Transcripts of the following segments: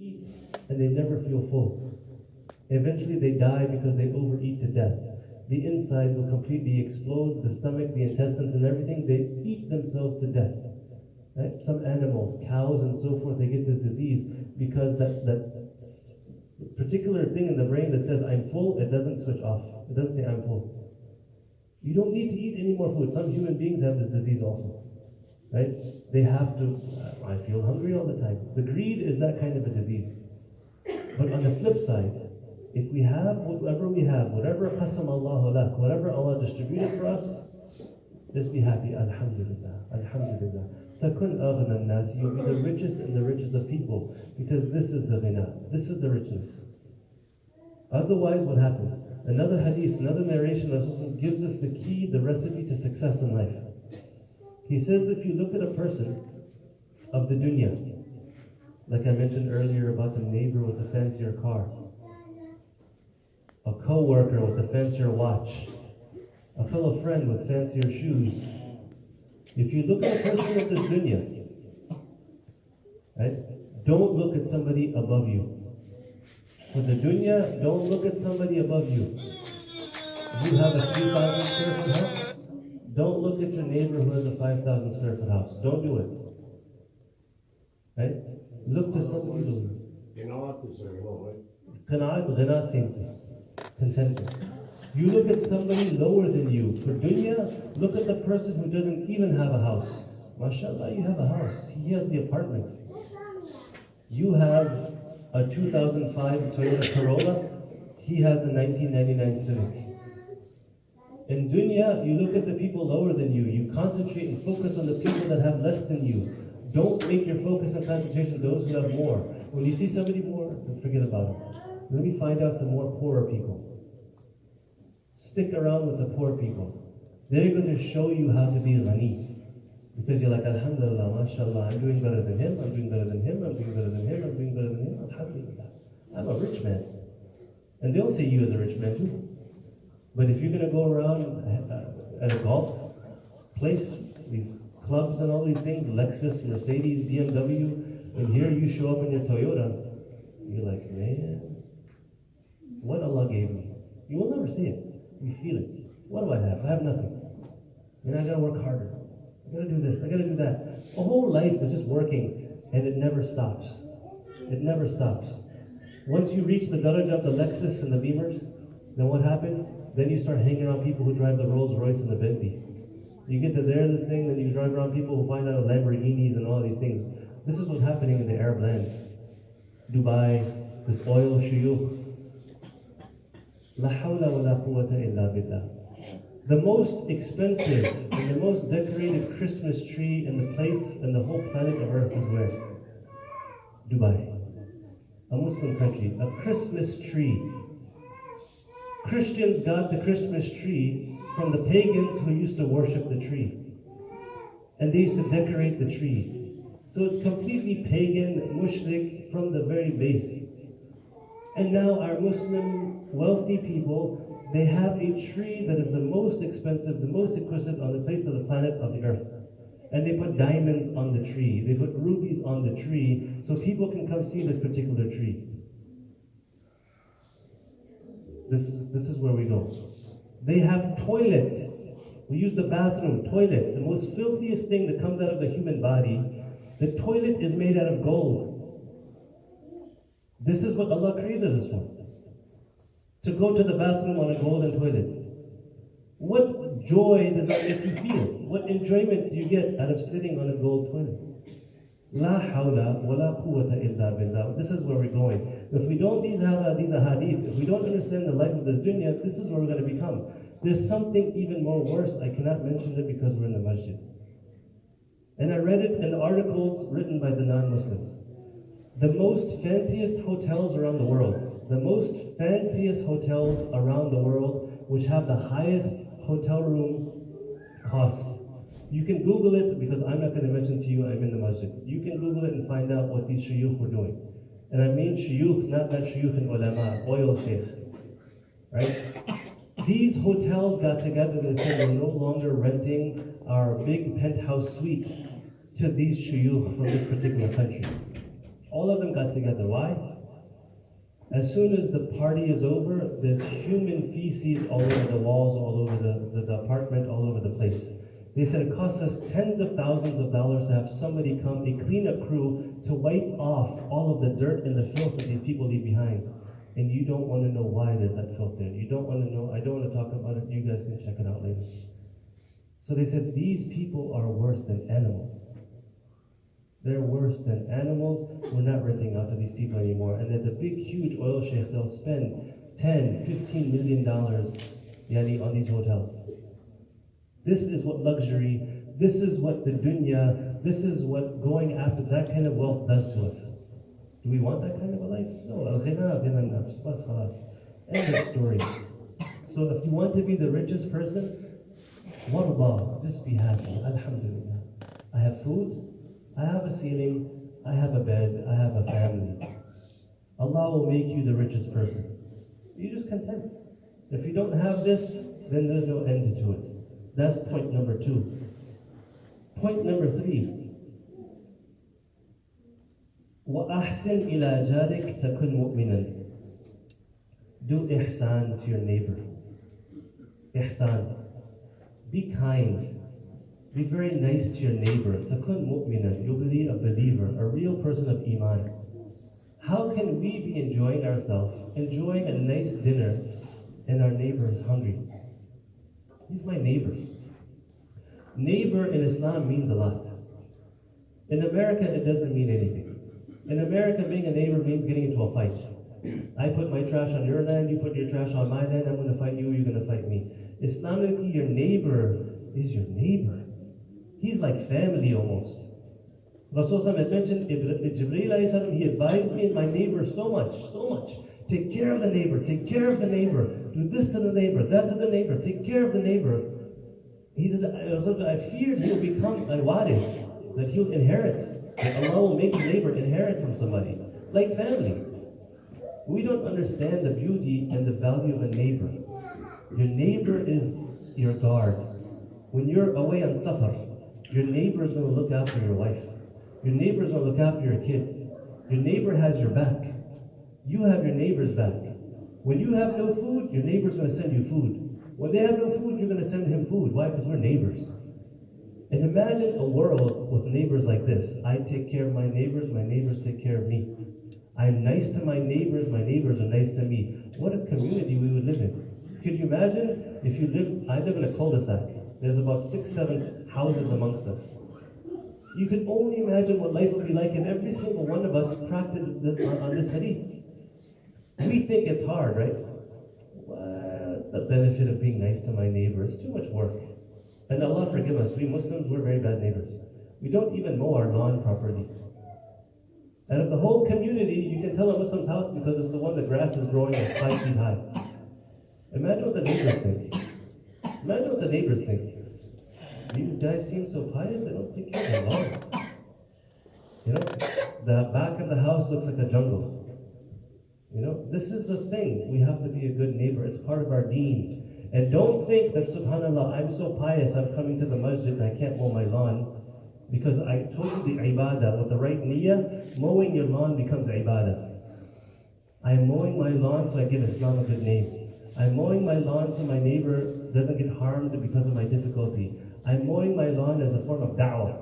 eat and they never feel full. Eventually they die because they overeat to death. The insides will completely explode, the stomach, the intestines and everything, they eat themselves to death. Right? Some animals, cows and so forth, they get this disease because that particular thing in the brain that says I'm full, it doesn't switch off. It doesn't say I'm full. You don't need to eat any more food. Some human beings have this disease also. Right? They have to, I feel hungry all the time. The greed is that kind of a disease. But on the flip side, if we have whatever we have, whatever qasam Allahu lak, whatever Allah distributed for us, just be happy. Alhamdulillah. Alhamdulillah. Takun aghna an-nas. You'll be the richest and the richest of people because this is the ghina. This is the richness. Otherwise, what happens? Another hadith, another narration gives us the key, the recipe to success in life. He says if you look at a person of the dunya, like I mentioned earlier about the neighbor with the fancier car, a co-worker with a fancier watch, a fellow friend with fancier shoes. If you look at a person of this dunya, right, don't look at somebody above you. For the dunya, don't look at somebody above you. You have a 3,000 square foot house. Don't look at your neighbor who has a 5,000 square foot house. Don't do it. Right? Look to somebody lower. Qana'at, ghina, same thing. Contentment. You look at somebody lower than you. For dunya, look at the person who doesn't even have a house. MashaAllah, you have a house. He has the apartment. You have a 2005 Toyota Corolla. He has a 1999 Civic. In dunya, you look at the people lower than you. You concentrate and focus on the people that have less than you. Don't make your focus and concentration those who have more. When you see somebody more, forget about it. Let me find out some more poorer people. Stick around with the poor people. They're going to show you how to be ghani. Because you're like, Alhamdulillah, mashallah, I'm doing better than him, I'm doing better than him, I'm doing better than him, I'm doing better than him, alhamdulillah. I'm a rich man. And they'll see you as a rich man too. But if you're going to go around at a golf place, these clubs and all these things, Lexus, Mercedes, BMW, and here you show up in your Toyota, you're like, man, what Allah gave me. You will never see it. You feel it. What do I have? I have nothing. And I gotta work harder. I gotta do this, I gotta do that. A whole life is just working, and it never stops. It never stops. Once you reach the daraja of the Lexus and the Beamers, then what happens? Then you start hanging around people who drive the Rolls Royce and the Bentley. You get to there, this thing, then you drive around people who find out Lamborghinis and all these things. This is what's happening in the Arab lands. Dubai, this oil shuyukh. La hawla wa la quwwata illa billah. The most expensive and the most decorated Christmas tree in the place in the whole planet of Earth is where? Dubai. A Muslim country. A Christmas tree. Christians got the Christmas tree from the pagans who used to worship the tree. And they used to decorate the tree. So it's completely pagan, mushrik from the very base. And now our Muslim wealthy people, they have a tree that is the most expensive, the most exquisite on the face of the planet of the earth. And they put diamonds on the tree. They put rubies on the tree so people can come see this particular tree. This is where we go. They have toilets. We use the bathroom, toilet, the most filthiest thing that comes out of the human body. The toilet is made out of gold. This is what Allah created us for. To go to the bathroom on a golden toilet. What joy does that make you feel? What enjoyment do you get out of sitting on a gold toilet? La hawla wa la quwwata illa billah. This is where we're going. If we don't these ahadith, if we don't understand the life of this dunya, this is where we're going to become. There's something even more worse. I cannot mention it because we're in the masjid. And I read it in articles written by the non-Muslims. The most fanciest hotels around the world, the most fanciest hotels around the world, which have the highest hotel room cost. You can Google it because I'm not going to mention to you I'm in the masjid. You can Google it and find out what these shuyukh were doing. And I mean shuyukh, not that shuyukh and ulama, oil sheikh. Right? These hotels got together and said we're no longer renting our big penthouse suite to these shuyukh from this particular country. All of them got together. Why? As soon as the party is over, there's human feces all over the walls, all over the apartment, all over the place. They said it costs us tens of thousands of dollars to have somebody come, a cleanup crew, to wipe off all of the dirt and the filth that these people leave behind. And you don't want to know why there's that filth there. You don't want to know, I don't want to talk about it, you guys can check it out later. So they said, these people are worse than animals. They're worse than animals. We're not renting out to these people anymore. And then the big, huge oil sheikh, they'll spend $10, $15 million on these hotels. This is what luxury, this is what the dunya, this is what going after that kind of wealth does to us. Do we want that kind of a life? No. Al-ghina ghina an-nafs. Bas khalas. End of story. So if you want to be the richest person, wallah, just be happy. Alhamdulillah. I have food, I have a ceiling, I have a bed, I have a family. Allah will make you the richest person. You're just content. If you don't have this, then there's no end to it. That's point number 2. Point number 3. وَأَحْسِنْ إِلَى جَارِكَ تَكُنْ مُؤْمِنًا. Do ihsan to your neighbor. Ihsan. Be kind. Be very nice to your neighbor. تَكُنْ مُؤْمِنًا. You'll be a believer, a real person of iman. How can we be enjoying ourselves, enjoying a nice dinner, and our neighbor is hungry? He's my neighbor. Neighbor in Islam means a lot. In America, it doesn't mean anything. In America, being a neighbor means getting into a fight. I put my trash on your land, you put your trash on my land, I'm going to fight you, you're going to fight me. Islamically, your neighbor is your neighbor. He's like family almost. Rasulullah had mentioned, Jibreel, he advised me and my neighbor so much. Take care of the neighbor, take care of the neighbor. Do this to the neighbor, that to the neighbor, take care of the neighbor. He said, I feared he'll become a warith, that he'll inherit. That Allah will make the neighbor inherit from somebody, like family. We don't understand the beauty and the value of a neighbor. Your neighbor is your guard. When you're away on safar, your neighbor is going to look after your wife. Your neighbor is going to look after your kids. Your neighbor has your back. You have your neighbor's back. When you have no food, your neighbor's going to send you food. When they have no food, you're going to send him food. Why? Because we're neighbors. And imagine a world with neighbors like this. I take care of my neighbors take care of me. I'm nice to my neighbors are nice to me. What a community we would live in. Could you imagine if I live in a cul-de-sac. There's about 6, 7 houses amongst us. You can only imagine what life would be like if every single one of us practiced this on this hadith. We think it's hard, right? What's the benefit of being nice to my neighbor? It's too much work. And Allah forgive us, we Muslims, we're very bad neighbors. We don't even mow our lawn properly. Out of the whole community, you can tell a Muslim's house because it's the one the grass is growing at 5 feet high. Imagine what the neighbors think. Imagine what the neighbors think. These guys seem so pious, they don't take care of their lawn. You know, the back of the house looks like a jungle. You know, this is the thing. We have to be a good neighbor. It's part of our deen. And don't think that, subhanAllah, I'm so pious, I'm coming to the masjid and I can't mow my lawn. Because I told you the ibadah, with the right niyyah, mowing your lawn becomes ibadah. I'm mowing my lawn so I give Islam a good name. I'm mowing my lawn so my neighbor doesn't get harmed because of my difficulty. I'm mowing my lawn as a form of da'wah.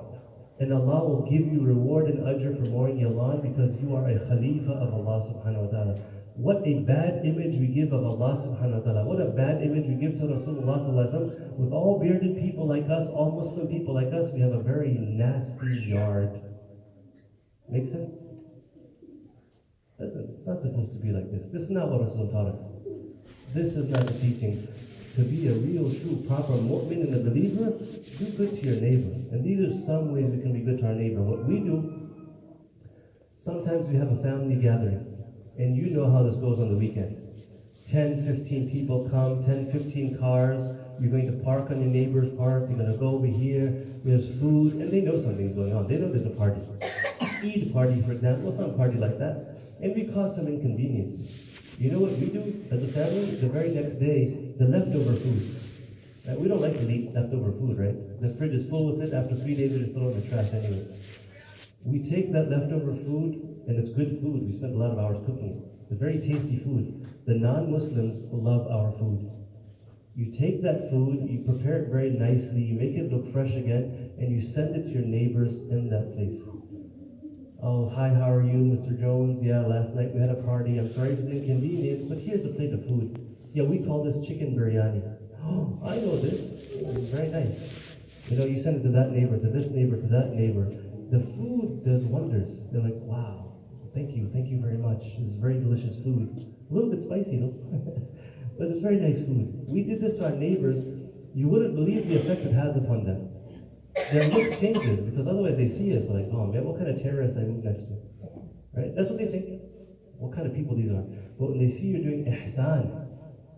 And Allah will give you reward and ajr for mowing your lawn because you are a khalifa of Allah subhanahu wa ta'ala. What a bad image we give of Allah subhanahu wa ta'ala. What a bad image we give to Rasulullah sallallahu alaihi wasallam. With all bearded people like us, all Muslim people like us, we have a very nasty yard. Make sense? It's not supposed to be like this. This is not what Rasul taught us. This is not the teaching. To be a real, true, proper mu'min and a believer, do good to your neighbor. And these are some ways we can be good to our neighbor. What we do, sometimes we have a family gathering. And you know how this goes on the weekend. 10, 15 people come, 10, 15 cars. You're going to park on your neighbor's park. You're going to go over here. There's food. And they know something's going on. They know there's a party. Eid party, for example. Some party like that. And we cause some inconvenience. You know what we do as a family? The very next day, the leftover food. We don't like to eat leftover food, right? The fridge is full with it. After 3 days, we just throw it in the trash anyway. We take that leftover food and it's good food. We spend a lot of hours cooking it. It's very tasty food. The non-Muslims love our food. You take that food, you prepare it very nicely, you make it look fresh again, and you send it to your neighbors in that place. Oh, hi, how are you, Mr. Jones? Yeah, last night we had a party. I'm sorry for the inconvenience, but here's a plate of food. Yeah, we call this chicken biryani. Oh, I know this. It's very nice. You know, you send it to that neighbor, to this neighbor, to that neighbor. The food does wonders. They're like, wow, thank you very much. This is very delicious food. A little bit spicy though, but it's very nice food. We did this to our neighbors. You wouldn't believe the effect it has upon them. Their look changes, because otherwise they see us like, oh man, what kind of terrorist I moved next to? Right? That's what they think. What kind of people these are. But when they see you doing ihsan,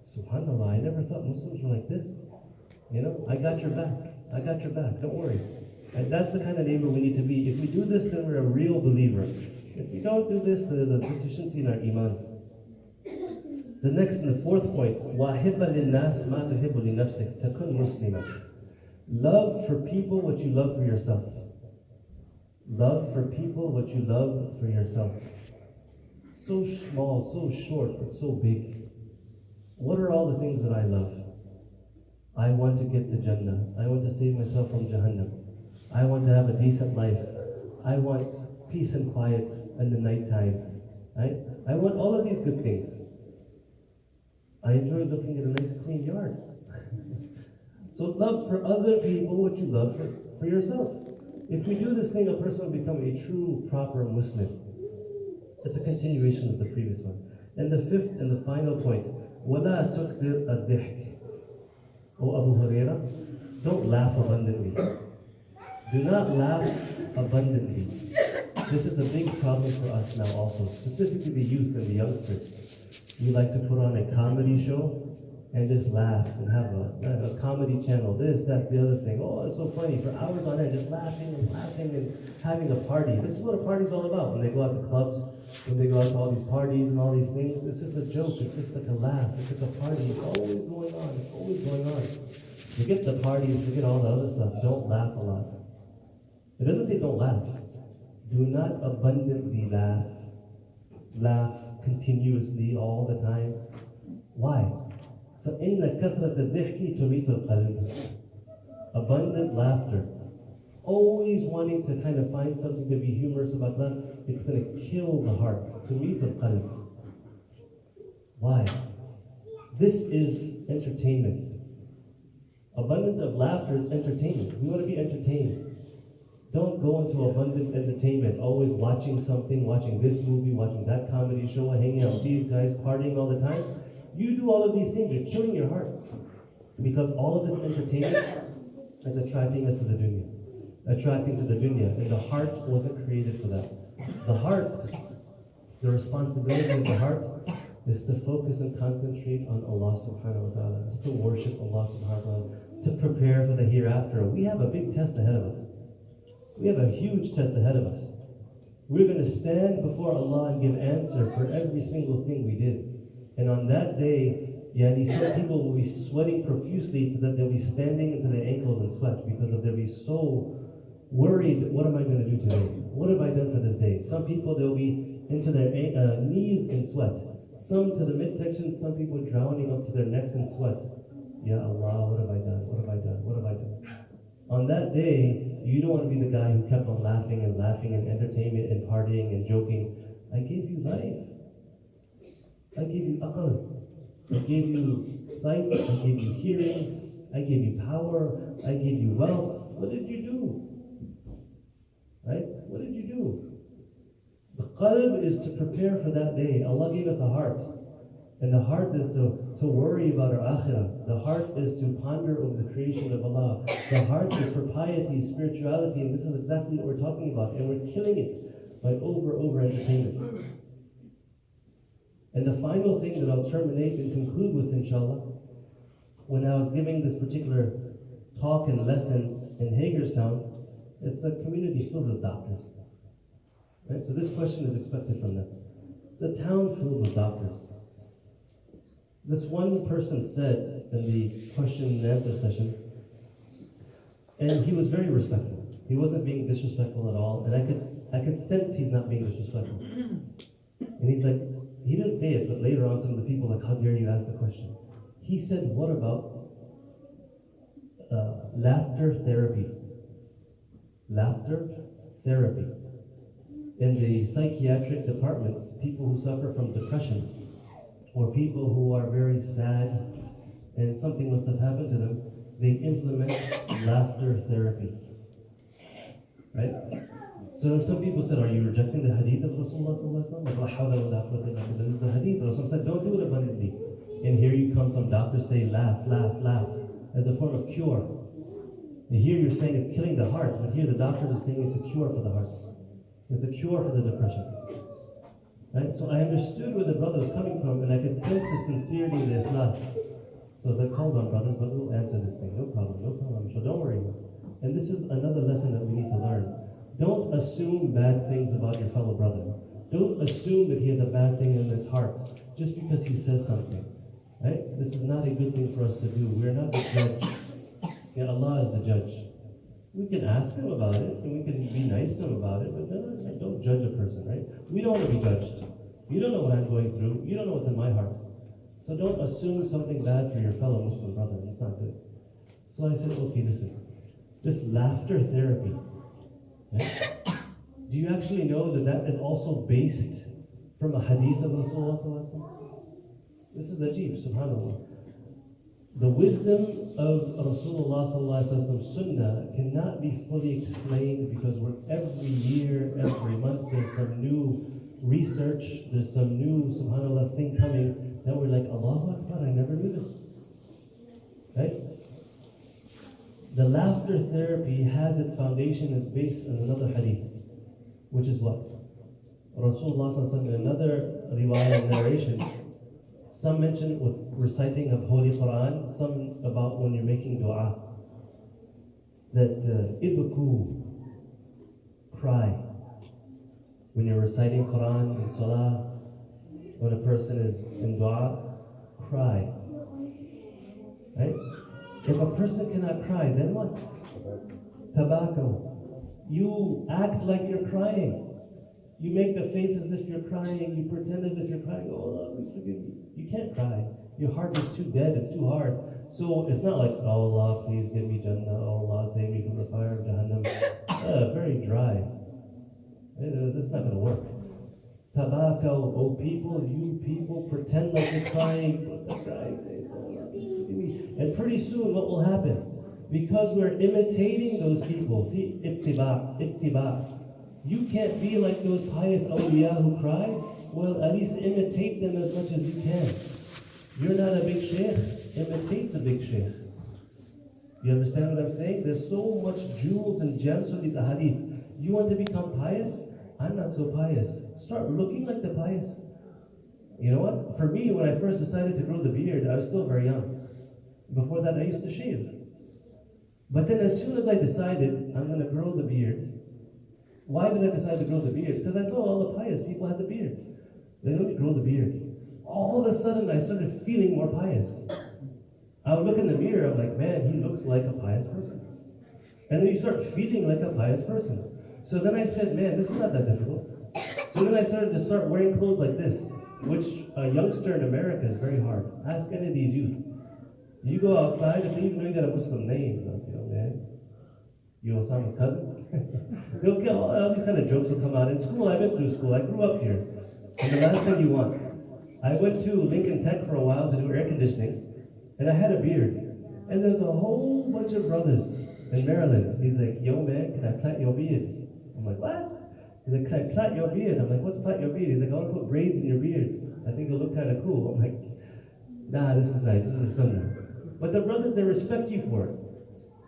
subhanAllah, I never thought Muslims were like this. You know, I got your back. I got your back. Don't worry. And that's the kind of neighbor we need to be. If we do this, then we're a real believer. If we don't do this, then there's a deficiency in our iman. The next and the fourth point, وَأَحِبَّ لِلنَّاسِ مَا تُحِبُّ لِنَفْسِكَ تَكُنْ مُسْلِمًا. Love for people what you love for yourself. Love for people what you love for yourself. So small, so short, but so big. What are all the things that I love? I want to get to Jannah. I want to save myself from Jahannam. I want to have a decent life. I want peace and quiet in the nighttime. Right? I want all of these good things. I enjoy looking at a nice clean yard. So love for other people what you love for yourself. If we do this thing, a person will become a true, proper Muslim. It's a continuation of the previous one. And the fifth and the final point, وَلَا تُكْثِرْ الضِّحْكِ. O Abu Hurairah, don't laugh abundantly. Do not laugh abundantly. This is a big problem for us now also, specifically the youth and the youngsters. We like to put on a comedy show and just laugh and have a comedy channel, this, that, the other thing. Oh, it's so funny, for hours on end, just laughing and having a party. This is what a party's all about. When they go out to clubs, when they go out to all these parties and all these things, it's just a joke, it's just like a laugh, it's like a party, it's always going on, it's always going on. Forget the parties, forget all the other stuff, don't laugh a lot. It doesn't say don't laugh. Do not abundantly laugh. Laugh continuously all the time. Why? فَإِنَّ كَثْرَةَ الضِّحْكِ تُمِيتُ الْقَلْبِ. Abundant laughter, always wanting to kind of find something to be humorous about that, it's going to kill the heart. تُمِيتُ الْقَلْبِ. Why? This is entertainment. Abundant of laughter is entertainment. We want to be entertained. Don't go into abundant entertainment, always watching something, watching this movie, watching that comedy show, hanging out with these guys, partying all the time. You do all of these things, you're killing your heart. Because all of this entertainment is attracting us to the dunya. Attracting to the dunya. And the heart wasn't created for that. The heart, the responsibility of the heart is to focus and concentrate on Allah subhanahu wa ta'ala. Is to worship Allah subhanahu wa ta'ala. To prepare for the hereafter. We have a big test ahead of us. We have a huge test ahead of us. We're going to stand before Allah and give answer for every single thing we did. And on that day, some people will be sweating profusely so that they'll be standing into their ankles in sweat because they'll be so worried, what am I going to do today? What have I done for this day? Some people, they'll be into their knees in sweat. Some to the midsection, some people drowning up to their necks in sweat. Ya Allah, what have I done? What have I done? What have I done? On that day, you don't want to be the guy who kept on laughing and entertainment and partying and joking. I gave you life. I gave you aql. I gave you sight. I gave you hearing. I gave you power. I gave you wealth. What did you do? Right? What did you do? The qalb is to prepare for that day. Allah gave us a heart. And the heart is to worry about our akhirah. The heart is to ponder over the creation of Allah. The heart is for piety, spirituality, and this is exactly what we're talking about. And we're killing it by over entertainment. And the final thing that I'll terminate and conclude with, inshallah, when I was giving this particular talk and lesson in Hagerstown, it's a community filled with doctors. Right? So this question is expected from them. It's a town filled with doctors. This one person said in the question and answer session, and he was very respectful. He wasn't being disrespectful at all, and I could sense he's not being disrespectful. And he's like, he didn't say it, but later on some of the people like, how dare you ask the question? He said, what about laughter therapy? Laughter therapy. In the psychiatric departments, people who suffer from depression or people who are very sad and something must have happened to them, they implement laughter therapy. Right? So some people said, are you rejecting the hadith of Rasulullah sallallahu alaihi wasallam? This is the hadith. Rasulullah said, don't do it abundantly. And here you come, some doctors say, laugh, laugh, laugh, as a form of cure. And here you're saying it's killing the heart, but here the doctors are saying it's a cure for the heart. It's a cure for the depression. Right? So I understood where the brother was coming from, and I could sense the sincerity and the ikhlas. So I was like, hold on, brothers, but we'll answer this thing. No problem, no problem. So don't worry. And this is another lesson that we need to learn. Don't assume bad things about your fellow brother. Don't assume that he has a bad thing in his heart just because he says something. Right? This is not a good thing for us to do. We're not the judge. Yeah, Allah is the judge. We can ask him about it, and we can be nice to him about it, but don't judge a person, right? We don't want to be judged. You don't know what I'm going through. You don't know what's in my heart. So don't assume something bad for your fellow Muslim brother. It's not good. So I said, okay, listen. This laughter therapy, right? Do you actually know that that is also based from a hadith of Rasulullah? This is ajib, subhanAllah. The wisdom of Rasulullah Sunnah cannot be fully explained because every year, every month, there's some new research, there's some new, subhanAllah, thing coming that we're like, Allahu Akbar, I never knew this. Right? The laughter therapy has its foundation, it's based on another hadith, which is what? Rasulullah in another riwayah narration, some mention with reciting of Holy Quran, some about when you're making dua. That ibku, cry. When you're reciting Quran and Salah, when a person is in dua, cry. Right? If a person cannot cry, then what? Tabakaw. You act like you're crying. You make the face as if you're crying. You pretend as if you're crying. Oh Allah, please forgive me. You can't cry. Your heart is too dead. It's too hard. So it's not like, oh Allah, please give me Jannah. Oh Allah, save me from the fire of Jahannam. Very dry. That's not going to work. Tabakaw, oh people, you people, pretend like you're crying. Put the crying face. Oh Allah, please forgive me. And pretty soon, what will happen? Because we're imitating those people. See, ittiba. You can't be like those pious awliya who cry. Well, at least imitate them as much as you can. You're not a big sheikh. Imitate the big sheikh. You understand what I'm saying? There's so much jewels and gems from these ahadith. You want to become pious? I'm not so pious. Start looking like the pious. You know what? For me, when I first decided to grow the beard, I was still very young. Before that, I used to shave. But then as soon as I decided I'm going to grow the beard, why did I decide to grow the beard? Because I saw all the pious people had the beard. They let me grow the beard. All of a sudden, I started feeling more pious. I would look in the mirror, I'm like, man, he looks like a pious person. And then you start feeling like a pious person. So then I said, man, this is not that difficult. So then I started to start wearing clothes like this, which a youngster in America is very hard. Ask any of these youth. You go outside, if they even know you got a Muslim name, like, you know, man, you Osama's cousin? They'll get all these kind of jokes will come out. In school, I've been through school. I grew up here. And the last thing you want. I went to Lincoln Tech for a while to do air conditioning, and I had a beard. And there's a whole bunch of brothers in Maryland. He's like, yo man, can I plait your beard? I'm like, what? He's like, can I plait your beard? I'm like, what's plait your beard? He's like, I want to put braids in your beard. I think it'll look kind of cool. I'm like, nah, this is nice. This is a sunnah. But the brothers, they respect you for it.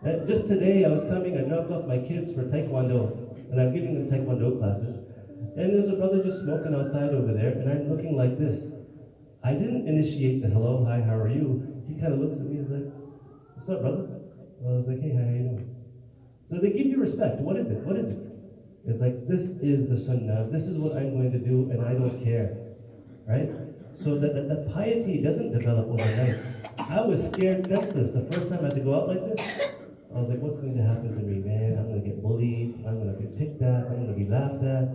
And just today, I was coming, I dropped off my kids for Taekwondo, and I'm giving them Taekwondo classes. And there's a brother just smoking outside over there, and I'm looking like this. I didn't initiate the hello, hi, how are you? He kind of looks at me, he's like, what's up, brother? I was like, hey, how you doing? So they give you respect. What is it? What is it? It's like, this is the sunnah. This is what I'm going to do, and I don't care. Right? So that piety doesn't develop overnight. I was scared senseless the first time I had to go out like this. I was like, what's going to happen to me, man? I'm going to get bullied. I'm going to get picked at. I'm going to be laughed at.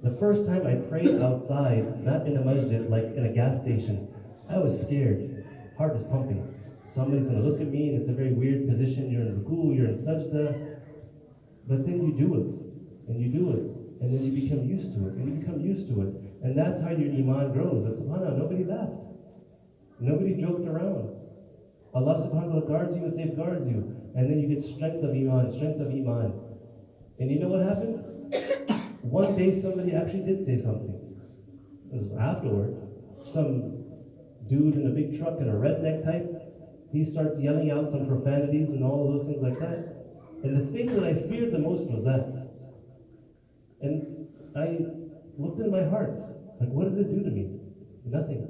The first time I prayed outside, not in a masjid, like in a gas station, I was scared. Heart is pumping. Somebody's going to look at me, and it's a very weird position. You're in ruku, you're in sajda. But then you do it, and you do it, and then you become used to it, and you become used to it. And that's how your iman grows. And subhanAllah, nobody laughed. Nobody joked around. Allah subhanahu wa ta'ala guards you and safeguards you. And then you get strength of iman, strength of iman. And you know what happened? One day somebody actually did say something. This was afterward. Some dude in a big truck and a redneck type, he starts yelling out some profanities and all of those things like that. And the thing that I feared the most was that. And I looked in my heart, like, what did it do to me? Nothing.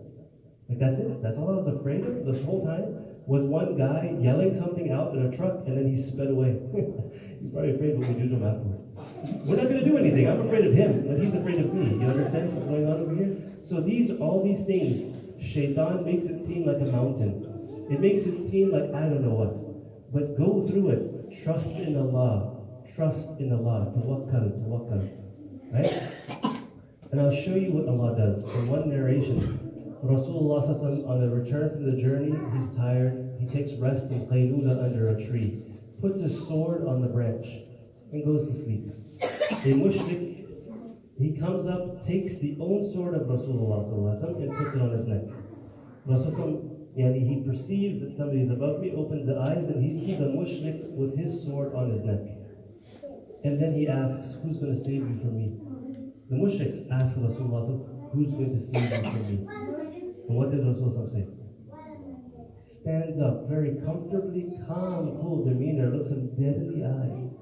Like, that's it. That's all I was afraid of this whole time, was one guy yelling something out in a truck, and then he sped away. He's probably afraid of what we do to him afterward. We're not going to do anything. I'm afraid of him, but he's afraid of me. You understand what's going on over here? So all these things, shaitan makes it seem like a mountain. It makes it seem like I don't know what. But go through it. Trust in Allah. Trust in Allah. Tawakkal, tawakkal. Right? And I'll show you what Allah does. In one narration, Rasulullah on the return from the journey, he's tired. He takes rest in qaylula under a tree, puts his sword on the branch, and goes to sleep. A mushrik, he comes up, takes the own sword of Rasulullah and puts it on his neck. Rasulullah, he perceives that somebody is above me, opens the eyes, and he sees a mushrik with his sword on his neck. And then he asks, who's going to save you from me? The mushriks ask Rasulullah, who's going to save you from me? And what did Rasulullah say? Stands up very comfortably, calm, cool demeanor, looks him dead in the eyes.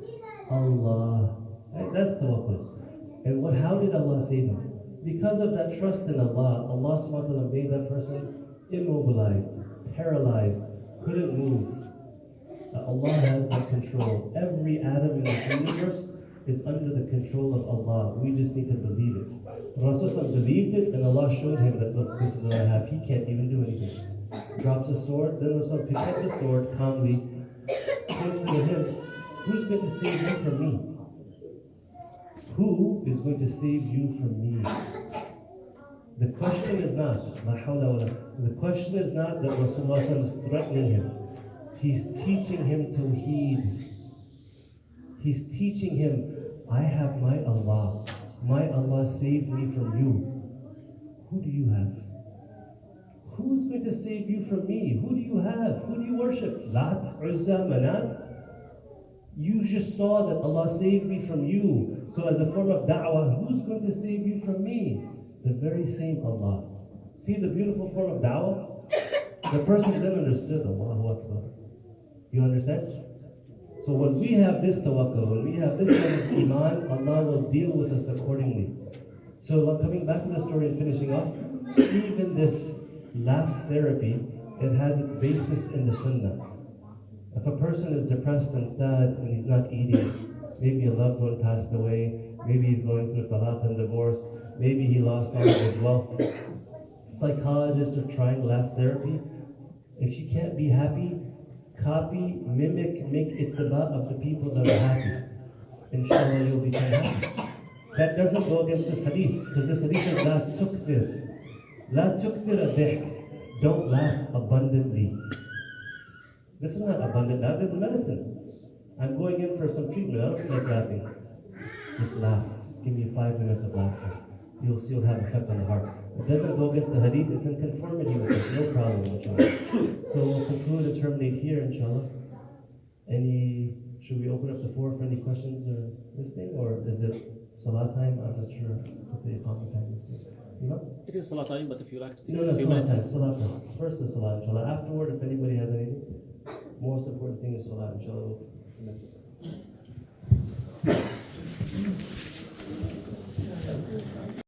Allah. Right? That's tawakkul. And how did Allah save him? Because of that trust in Allah, Allah subhanahu wa ta'ala made that person immobilized, paralyzed, couldn't move. Allah has that control. Every atom in the universe is under the control of Allah. We just need to believe it. Rasulullah believed it, and Allah showed him that, look, this is what I have. He can't even do anything. Drops a sword, then Rasulullah picks up the sword calmly, points to him, who's going to save you from me? Who is going to save you from me? The question is not, the question is not that Rasulullah is threatening him. He's teaching him tawheed. He's teaching him, I have my Allah. My Allah saved me from you. Who do you have? Who's going to save you from me? Who do you have? Who do you worship? Lat, Uzza, Manat? You just saw that Allah saved me from you. So as a form of da'wah, who's going to save you from me? The very same Allah. See the beautiful form of da'wah? The person then understood, Allahu Akbar. You understand? So when we have this tawakkul, when we have this kind of iman, Allah will deal with us accordingly. So coming back to the story and finishing off, even this laugh therapy, it has its basis in the sunnah. If a person is depressed and sad and he's not eating, maybe a loved one passed away, maybe he's going through talaq and divorce, maybe he lost all of his wealth. Psychologists are trying laugh therapy. If you can't be happy, copy, mimic, make ittiba of the people that are happy. Inshallah, you'll become happy. That doesn't go against this hadith, because this hadith says, La tukthir. La tukthir ad-dihk. Don't laugh abundantly. This is not abundant laugh, this is medicine. I'm going in for some treatment, I don't feel like laughing. Just laugh. Give me 5 minutes of laughter. You'll see it'll have effect on the heart. It doesn't go against the hadith, it's in conformity with it, no problem, inshallah. So we'll conclude and terminate here, inshallah. Should we open up the floor for any questions or listening, or is it salah time? I'm not sure what the Iqamah time is. It is salah time, but if you like to take No, a few salah minutes. time, salah first. First is salah, inshallah. Afterward, if anybody has anything, most important thing is salah, inshallah.